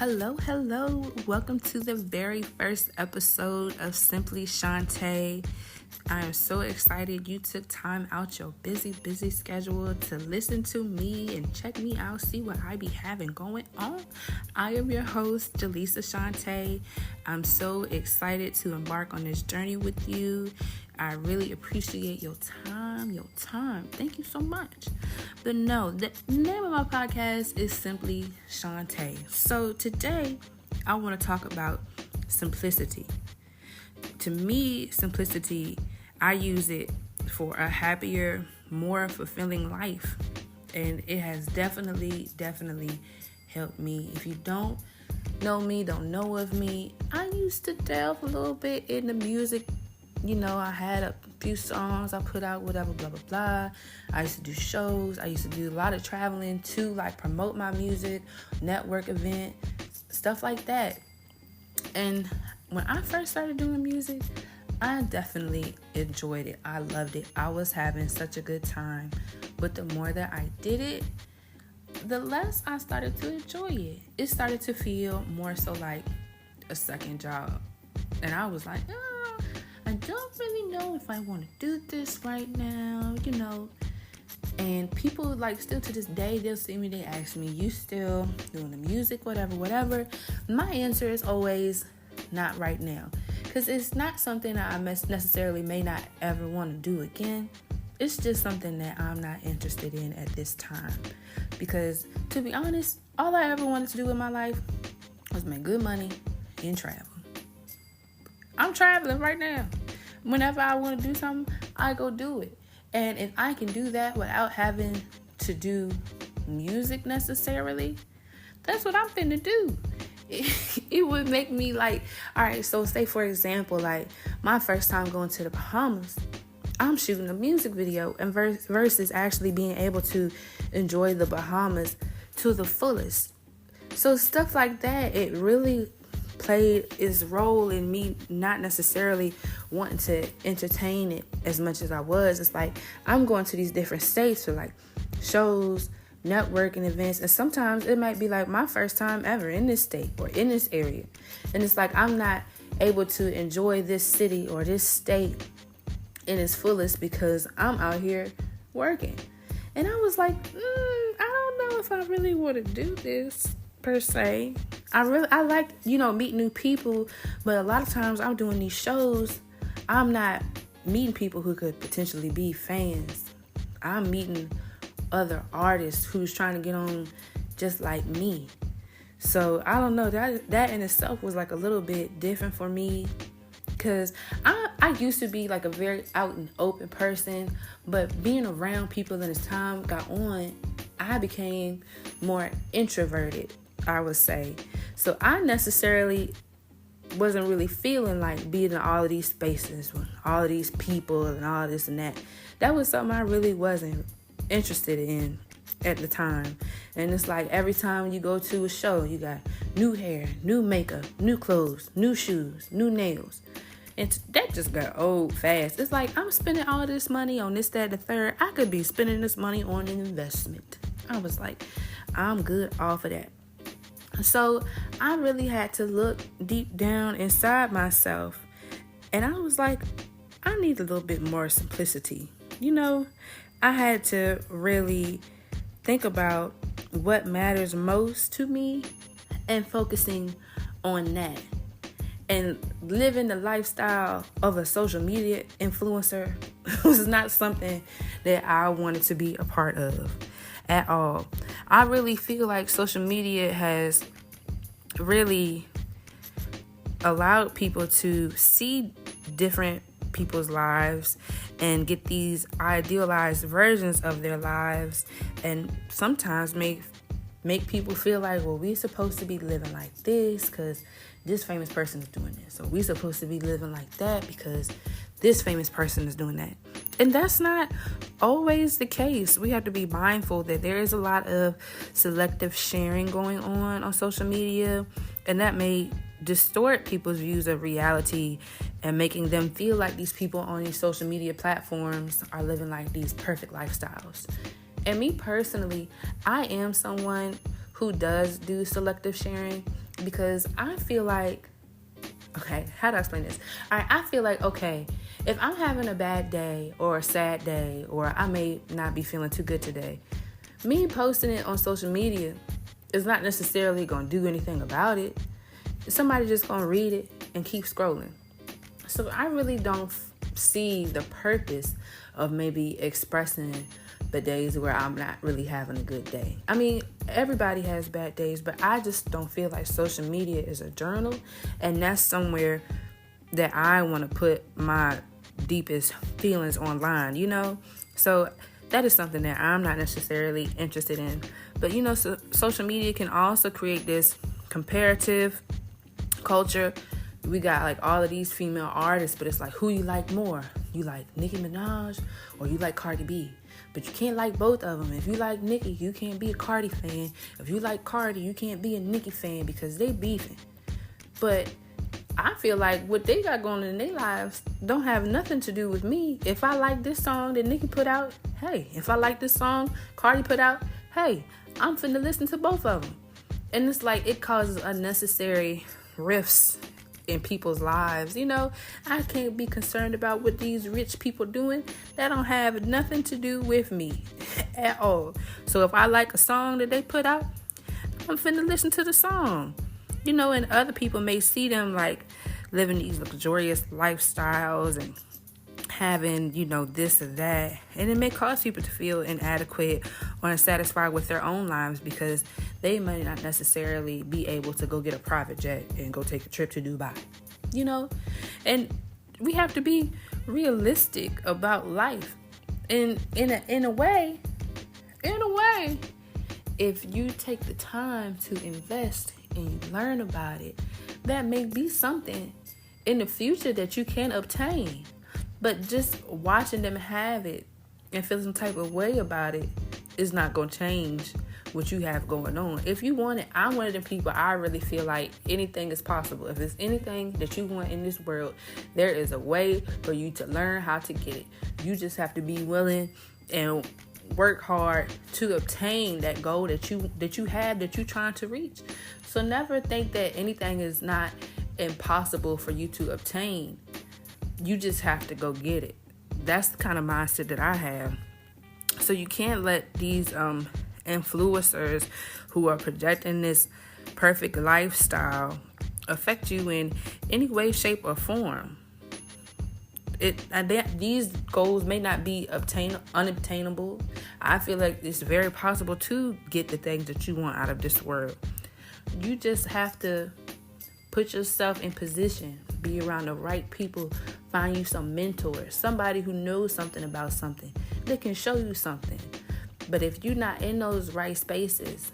Hello. Welcome to the very first episode of Simply Shaunte. I am so excited you took time out your busy schedule to listen to me and check me out, see what I be having going on. I am your host, Jaleesa Shaunte. I'm so excited to embark on this journey with you. I really appreciate your time. Thank you so much. But no, the name of my podcast is Simply Shaunte. So today, I want to talk about simplicity. To me, simplicity, I use it for a happier, more fulfilling life. And it has definitely helped me. If you don't know me, don't know of me, I used to delve a little bit in the music. You know, I had a few songs I put out, whatever, blah, blah, blah. I used to do shows. I used to do a lot of traveling to promote my music, network event, stuff like that. And when I first started doing music, I definitely enjoyed it. I loved it. I was having such a good time. But the more that I did it, the less I started to enjoy it. It started to feel more so like a second job. And I was like, I don't really know if I want to do this right now, And people, still to this day, they'll see me, they ask me, you still doing the music, whatever. My answer is always, not right now. Because it's not something that I necessarily may not ever want to do again. It's just something that I'm not interested in at this time. Because, to be honest, all I ever wanted to do in my life was make good money and travel. I'm traveling right now. Whenever I want to do something, I go do it. And if I can do that without having to do music necessarily, that's what I'm finna do. It would make me all right, so say for example, my first time going to the Bahamas, I'm shooting a music video and versus actually being able to enjoy the Bahamas to the fullest. So stuff like that, it really played its role in me not necessarily wanting to entertain it as much as I was. It's I'm going to these different states for shows, networking events, and sometimes it might be my first time ever in this state or in this area, and it's I'm not able to enjoy this city or this state in its fullest because I'm out here working. And I was I don't know if I really want to do this per se. I like, meet new people, but a lot of times I'm doing these shows, I'm not meeting people who could potentially be fans. I'm meeting other artists who's trying to get on just like me. So I don't know, that in itself was a little bit different for me, because I used to be a very out and open person, but being around people and as time got on, I became more introverted, I would say. So I necessarily wasn't really feeling being in all of these spaces with all of these people and all this and that. That was something I really wasn't interested in at the time. And it's every time you go to a show, you got new hair, new makeup, new clothes, new shoes, new nails. And that just got old fast. It's I'm spending all this money on this, that, the third. I could be spending this money on an investment. I was I'm good off of that. So I really had to look deep down inside myself. And I was I need a little bit more simplicity. I had to really think about what matters most to me and focusing on that. And living the lifestyle of a social media influencer was not something that I wanted to be a part of at all. I really feel social media has really allowed people to see different people's lives and get these idealized versions of their lives, and sometimes make people feel well, we're supposed to be living like this because this famous person is doing this, or we're supposed to be living like that because this famous person is doing that. And that's not always the case. We have to be mindful that there is a lot of selective sharing going on social media, and that may distort people's views of reality and making them feel like these people on these social media platforms are living these perfect lifestyles. And me personally, I am someone who does do selective sharing, because I feel like, okay, how do I explain this? All right, I feel like, okay, if I'm having a bad day or a sad day, or I may not be feeling too good today, me posting it on social media is not necessarily going to do anything about it. Somebody just going to read it and keep scrolling. So I really don't see the purpose of maybe expressing the days where I'm not really having a good day. I mean, everybody has bad days, but I just don't feel like social media is a journal, and that's somewhere that I want to put my deepest feelings online, you know? So that is something that I'm not necessarily interested in. But, you know, social media can also create this comparative culture. We got like all of these female artists, but it's like, who you like more? You like Nicki Minaj or you like Cardi B? But you can't like both of them. If you like Nicki, you can't be a Cardi fan. If you like Cardi, you can't be a Nicki fan because they beefing. But I feel like what they got going on in their lives don't have nothing to do with me. If I like this song that Nicki put out, hey. If I like this song Cardi put out, hey, I'm finna listen to both of them. And it's like it causes unnecessary rifts in people's lives. You know, I can't be concerned about what these rich people doing. That don't have nothing to do with me at all. So if I like a song that they put out, I'm finna listen to the song. You know, and other people may see them like living these luxurious lifestyles and having, you know, this or that. And it may cause people to feel inadequate or unsatisfied with their own lives because they may not necessarily be able to go get a private jet and go take a trip to Dubai, you know? And we have to be realistic about life. And in a way, if you take the time to invest and you learn about it, that may be something in the future that you can obtain. But just watching them have it and feel some type of way about it is not going to change what you have going on. If you want it, I'm one of them people, I really feel like anything is possible. If there's anything that you want in this world, there is a way for you to learn how to get it. You just have to be willing and work hard to obtain that goal that you have, that you're trying to reach. So never think that anything is not impossible for you to obtain. You just have to go get it. That's the kind of mindset that I have. So you can't let these influencers who are projecting this perfect lifestyle affect you in any way, shape, or form. These goals may not be unobtainable. I feel like it's very possible to get the things that you want out of this world. You just have to put yourself in position, be around the right people, find you some mentors, somebody who knows something about something, that can show you something. But if you're not in those right spaces,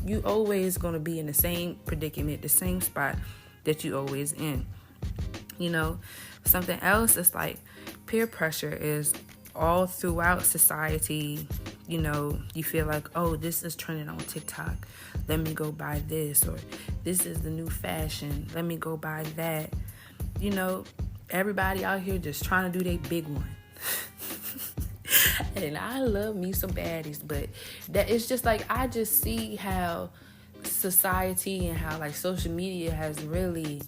you always going to be in the same predicament, the same spot that you always in. You know, something else is like peer pressure is all throughout society. You know, you feel like, oh, this is trending on TikTok, let me go buy this, or this is the new fashion, let me go buy that. You know, everybody out here just trying to do their big one. And I love me some baddies, but that it's just like, I just see how society and how like social media has really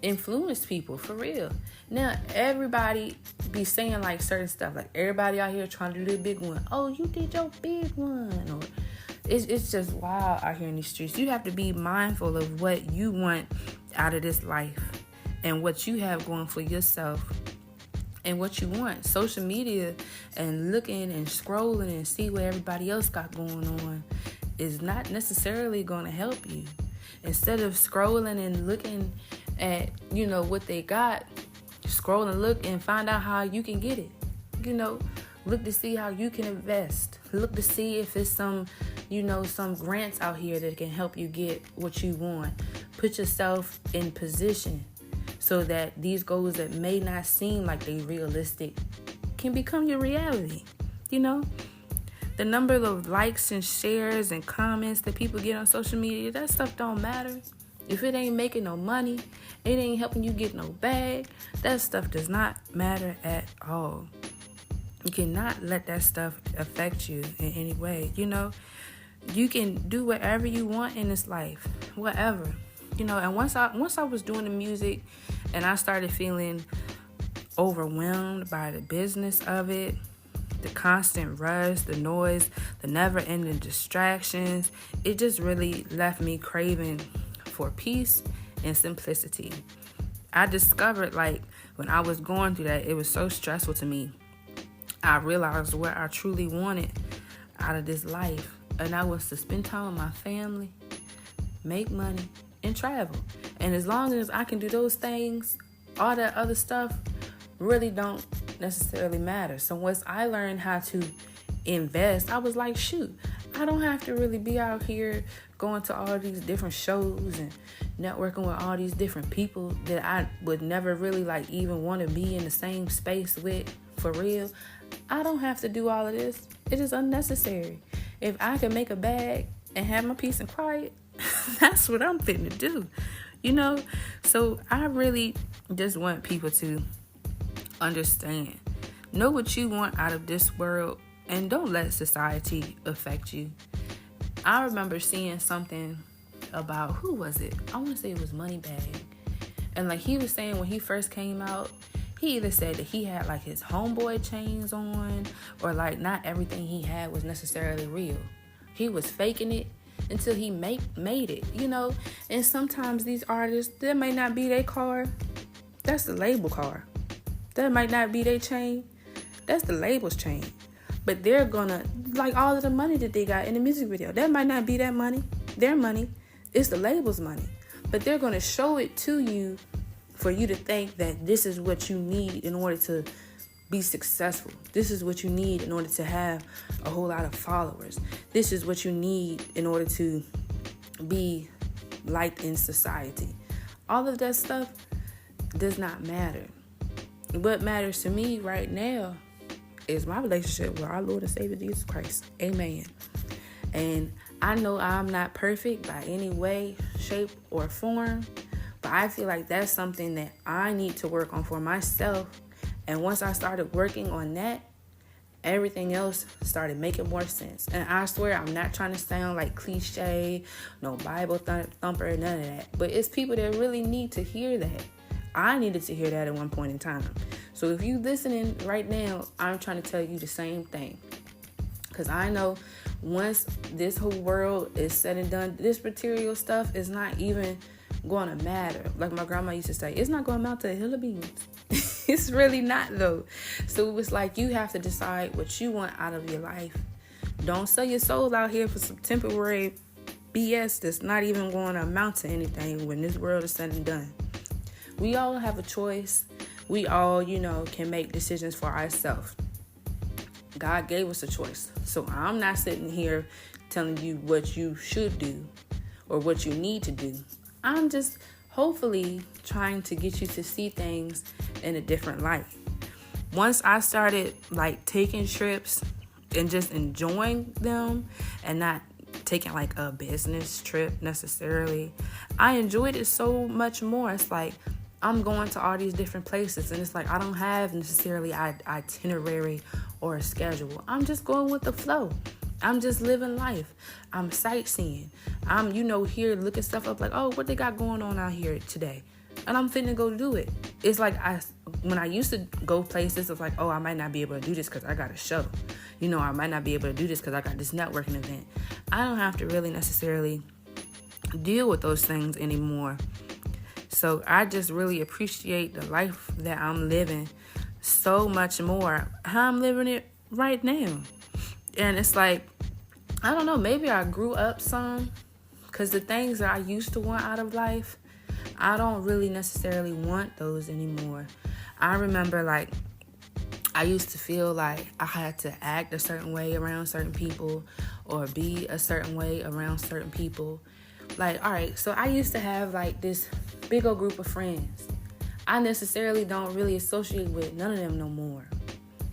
influenced people for real. Now everybody be saying like certain stuff, like everybody out here trying to do their big one. Oh, you did your big one. Or it's just wild out here in these streets. You have to be mindful of what you want out of this life and what you have going for yourself and what you want. Social media and looking and scrolling and see what everybody else got going on is not necessarily going to help you. Instead of scrolling and looking at, you know, what they got, scroll and look and find out how you can get it. You know, look to see how you can invest. Look to see if it's some, you know, some grants out here that can help you get what you want. Put yourself in position so that these goals that may not seem like they realistic can become your reality. You know, the number of likes and shares and comments that people get on social media, that stuff don't matter. If it ain't making no money, it ain't helping you get no bag, that stuff does not matter at all. You cannot let that stuff affect you in any way. You know, You can do whatever you want in this life, whatever. And once I was doing the music and I started feeling overwhelmed by the business of it, the constant rush, the noise, the never-ending distractions, it just really left me craving for peace and simplicity. I discovered, like, when I was going through that, it was so stressful to me. I realized what I truly wanted out of this life, and that was to spend time with my family, make money, and travel. And as long as I can do those things, all that other stuff really don't necessarily matter. So once I learned how to invest, I was like, shoot, I don't have to really be out here going to all these different shows and networking with all these different people that I would never really like even want to be in the same space with for real. I don't have to do all of this. It is unnecessary. If I can make a bag and have my peace and quiet, that's what I'm fitting to do, So I really just want people to understand. Know what you want out of this world and don't let society affect you. I remember seeing something about, who was it? I want to say it was Moneybag. And like he was saying when he first came out, he either said that he had like his homeboy chains on, or like not everything he had was necessarily real. He was faking it until he made it, And sometimes these artists, that may not be their car. That's the label car. That might not be their chain. That's the label's chain. But they're gonna, like all of the money that they got in the music video, that might not be that money, their money. It's the label's money. But they're gonna show it to you for you to think that this is what you need in order to be successful. This is what you need in order to have a whole lot of followers. This is what you need in order to be liked in society. All of that stuff does not matter. What matters to me right now is my relationship with our Lord and Savior Jesus Christ. Amen. And I know I'm not perfect by any way, shape, or form, but I feel like that's something that I need to work on for myself. And once I started working on that, everything else started making more sense. And I swear I'm not trying to sound like cliche, no Bible thumper, none of that. But it's people that really need to hear that. I needed to hear that at one point in time. So if you listening right now, I'm trying to tell you the same thing. Because I know once this whole world is said and done, this material stuff is not even going to matter. Like my grandma used to say, it's not going to amount to a hill of beans. It's really not, though. So it was like you have to decide what you want out of your life. Don't sell your soul out here for some temporary BS that's not even going to amount to anything when this world is said and done. We all have a choice. We all, can make decisions for ourselves. God gave us a choice. So I'm not sitting here telling you what you should do or what you need to do. I'm just hopefully trying to get you to see things in a different light. Once I started like taking trips and just enjoying them and not taking like a business trip necessarily, I enjoyed it so much more. It's like I'm going to all these different places and it's like I don't have necessarily an itinerary or a schedule. I'm just going with the flow. I'm just living life. I'm sightseeing. I'm, here looking stuff up like, oh, what they got going on out here today? And I'm finna go do it. It's like when I used to go places, it's like, oh, I might not be able to do this because I got a show. I might not be able to do this because I got this networking event. I don't have to really necessarily deal with those things anymore. So I just really appreciate the life that I'm living so much more. How I'm living it right now. And it's like, I don't know, maybe I grew up some because the things that I used to want out of life, I don't really necessarily want those anymore. I remember like I used to feel like I had to act a certain way around certain people or be a certain way around certain people. Like, all right, so I used to have like this big old group of friends. I necessarily don't really associate with none of them no more.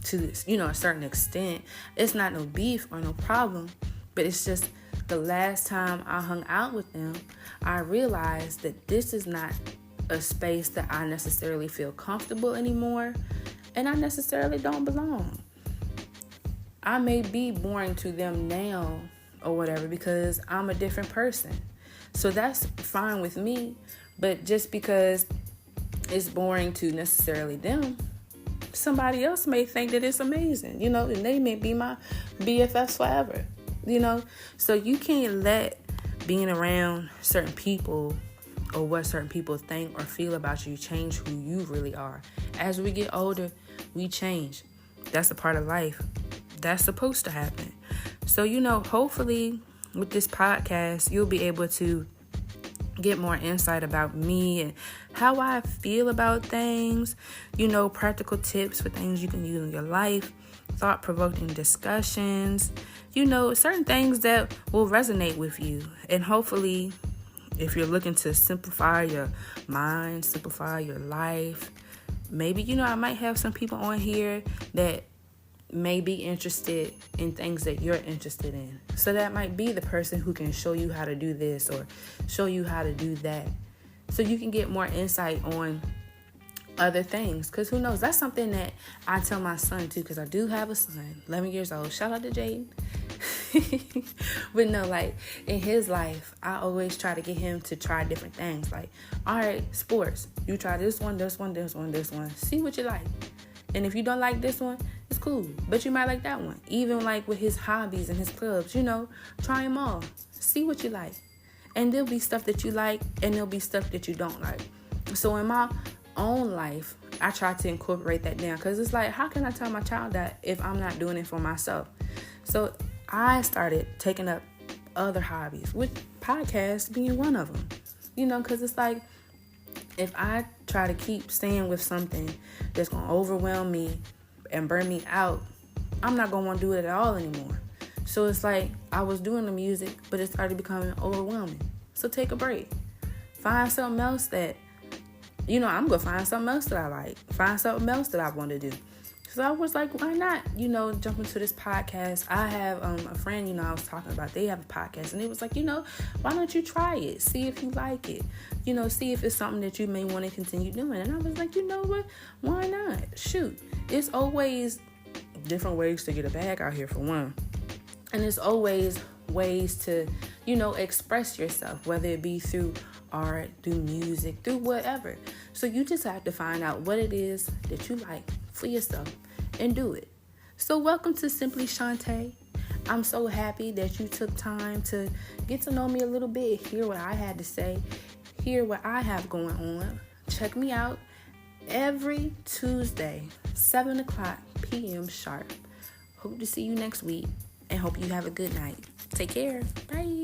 To a certain extent. It's not no beef or no problem, but it's just the last time I hung out with them, I realized that this is not a space that I necessarily feel comfortable anymore, and I necessarily don't belong. I may be boring to them now, or whatever because I'm a different person. So that's fine with me. But just because it's boring to necessarily them, somebody else may think that it's amazing, and they may be my BFFs forever, So you can't let being around certain people or what certain people think or feel about you change who you really are. As we get older, we change. That's a part of life. That's supposed to happen. So, hopefully with this podcast, you'll be able to get more insight about me and how I feel about things, practical tips for things you can use in your life, thought-provoking discussions, certain things that will resonate with you. And hopefully, if you're looking to simplify your mind, simplify your life, maybe, I might have some people on here that may be interested in things that you're interested in. So that might be the person who can show you how to do this or show you how to do that. So you can get more insight on other things. Because who knows? That's something that I tell my son too, because I do have a son, 11 years old. Shout out to Jaden. But no, like in his life, I always try to get him to try different things. Like, all right, sports. You try this one. See what you like. And if you don't like this one, it's cool. But you might like that one. Even like with his hobbies and his clubs, try them all. See what you like. And there'll be stuff that you like and there'll be stuff that you don't like. So in my own life, I try to incorporate that down. Because it's like, how can I tell my child that if I'm not doing it for myself? So I started taking up other hobbies, with podcasts being one of them. Because it's like, if I try to keep staying with something that's going to overwhelm me and burn me out, I'm not going to want to do it at all anymore. So it's like I was doing the music, but it started becoming overwhelming. So take a break. Find something else that, I'm going to find something else that I like. Find something else that I want to do. So I was like, why not, jump into this podcast? I have a friend, I was talking about, they have a podcast. And it was like, why don't you try it? See if you like it. See if it's something that you may want to continue doing. And I was like, you know what? Why not? Shoot. It's always different ways to get a bag out here for one. And it's always ways to, express yourself, whether it be through art, through music, through whatever. So you just have to find out what it is that you like for yourself and do it. So welcome to Simply Shaunte. I'm so happy that you took time to get to know me a little bit, hear what I had to say, hear what I have going on. Check me out every Tuesday, 7:00 p.m. sharp. Hope to see you next week and hope you have a good night. Take care. Bye.